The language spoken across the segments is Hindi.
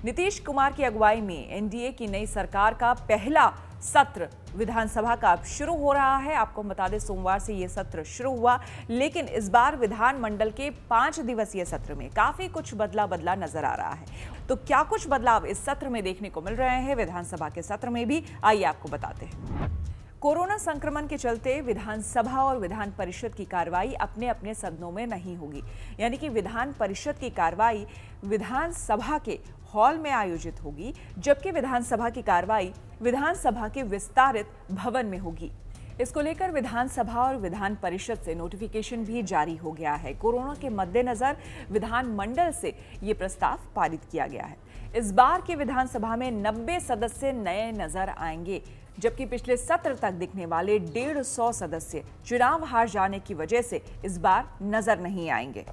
नीतीश कुमार की अगुवाई में एनडीए की नई सरकार का पहला सत्र विधानसभा का अब शुरू हो रहा है। आपको बता दें, सोमवार से यह सत्र शुरू हुआ, लेकिन इस बार विधानमंडल के 5 दिवसीय सत्र में काफी कुछ बदला नजर आ रहा है। तो क्या कुछ बदलाव इस सत्र में देखने को मिल रहे हैं, विधानसभा के सत्र में भी, आइए आपको बताते हैं। कोरोना संक्रमण के चलते विधानसभा और विधान परिषद की कार्रवाई अपने अपने सदनों में नहीं होगी, यानी कि विधान परिषद की कार्रवाई विधानसभा के हॉल में आयोजित होगी, जबकि विधानसभा की कार्रवाई विधानसभा के विस्तारित भवन में होगी। इसको लेकर विधानसभा और विधान परिषद से नोटिफिकेशन भी जारी हो गया है। कोरोना के मद्देनजर विधानमंडल से ये प्रस्ताव पारित किया गया है। इस बार के विधानसभा में 90 सदस्य नए नजर आएंगे, जबकि पिछले सत्र तक दिखने वाले 150 सदस्य चुनाव हार जाने की वजह से इस बार नजर नहीं आएंगे।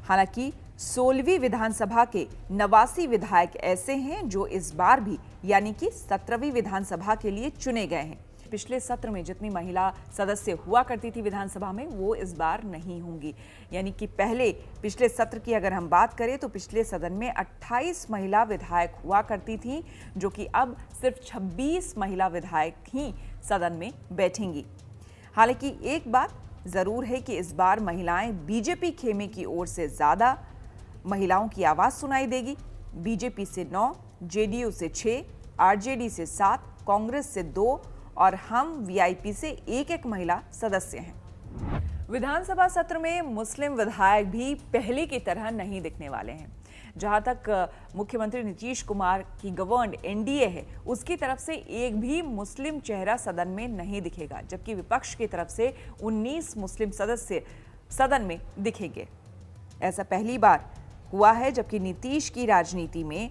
हालांकि 16वीं विधानसभा के 89 विधायक ऐसे हैं जो इस बार भी, यानी कि 17वीं विधानसभा के लिए चुने गए हैं। पिछले सत्र में जितनी महिला सदस्य हुआ करती थी विधानसभा में, वो इस बार नहीं होंगी। यानी कि पिछले सत्र की अगर हम बात करें तो पिछले सदन में 28 महिला विधायक हुआ करती थी, जो कि अब सिर्फ 26 महिला विधायक ही सदन में बैठेंगी। हालांकि एक बात जरूर है कि इस बार महिलाएं बीजेपी खेमे की ओर से ज्यादा महिलाओं की आवाज सुनाई देगी। बीजेपी से 9, जेडीयू से 6, आरजेडी से 7, कांग्रेस से 2 और हम वीआईपी से एक महिला सदस्य हैं। विधानसभा सत्र में मुस्लिम विधायक भी पहले की तरह नहीं दिखने वाले हैं। जहां तक मुख्यमंत्री नीतीश कुमार की गवर्न एनडीए है, उसकी तरफ से एक भी मुस्लिम चेहरा सदन में नहीं दिखेगा, जबकि विपक्ष की तरफ से 19 मुस्लिम सदस्य सदन में दिखेंगे। ऐसा पहली बार हुआ है जबकि नीतीश की राजनीति में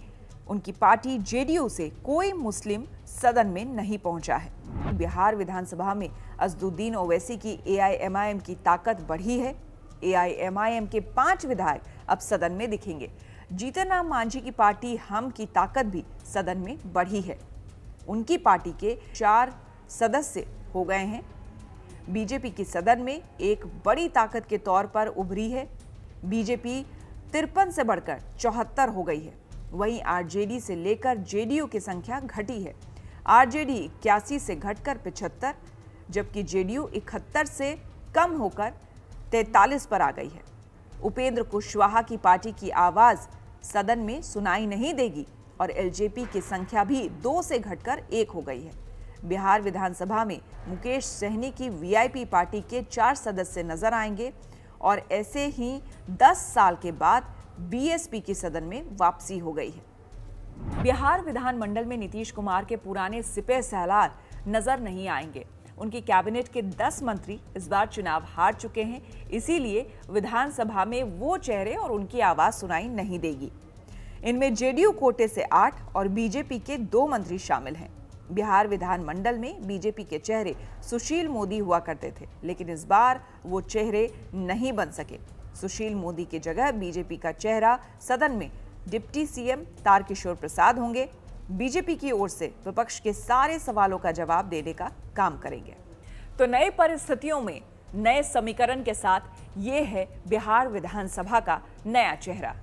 उनकी पार्टी जेडीयू से कोई मुस्लिम सदन में नहीं पहुंचा है। बिहार विधानसभा में असदुद्दीन ओवैसी की एआईएमआईएम की ताकत बढ़ी है। एआईएमआईएम के 5 विधायक अब सदन में दिखेंगे। जीतन राम मांझी की पार्टी हम की ताकत भी सदन में बढ़ी है। उनकी पार्टी के 4 सदस्य हो गए हैं। बीजेपी की सदन में एक बड़ी ताकत के तौर पर उभरी है। बीजेपी 53 से बढ़कर 74 हो गई है। वहीं आरजेडी से लेकर जेडीयू की संख्या घटी है। आरजेडी 81 से घटकर 75, जबकि जेडीयू 71 से कम होकर 43 पर आ गई है। उपेंद्र कुशवाहा की पार्टी की आवाज सदन में सुनाई नहीं देगी और एलजेपी की संख्या भी 2 से घटकर 1 हो गई है। बिहार विधानसभा में मुकेश सहनी की वीआईपी पार्टी के 4 सदस्य नजर आएंगे और ऐसे ही 10 साल के बाद बीएसपी की सदन में वापसी हो गई है। बिहार विधानमंडल में नीतीश कुमार के पुराने सिपह सालार नजर नहीं आएंगे। उनकी कैबिनेट के 10 मंत्री इस बार चुनाव हार चुके हैं, इसीलिए विधानसभा में वो चेहरे और उनकी आवाज सुनाई नहीं देगी। इनमें जेडीयू कोटे से 8 और बीजेपी के 2 मंत्री शामिल हैं। बिहार विधानमंडल में बीजेपी के चेहरे सुशील मोदी हुआ करते थे, लेकिन इस बार वो चेहरे नहीं बन सके। सुशील मोदी की जगह बीजेपी का चेहरा सदन में डिप्टी सीएम तारकिशोर प्रसाद होंगे। बीजेपी की ओर से विपक्ष के सारे सवालों का जवाब देने का काम करेंगे। तो नई परिस्थितियों में नए समीकरण के साथ ये है बिहार विधानसभा का नया चेहरा।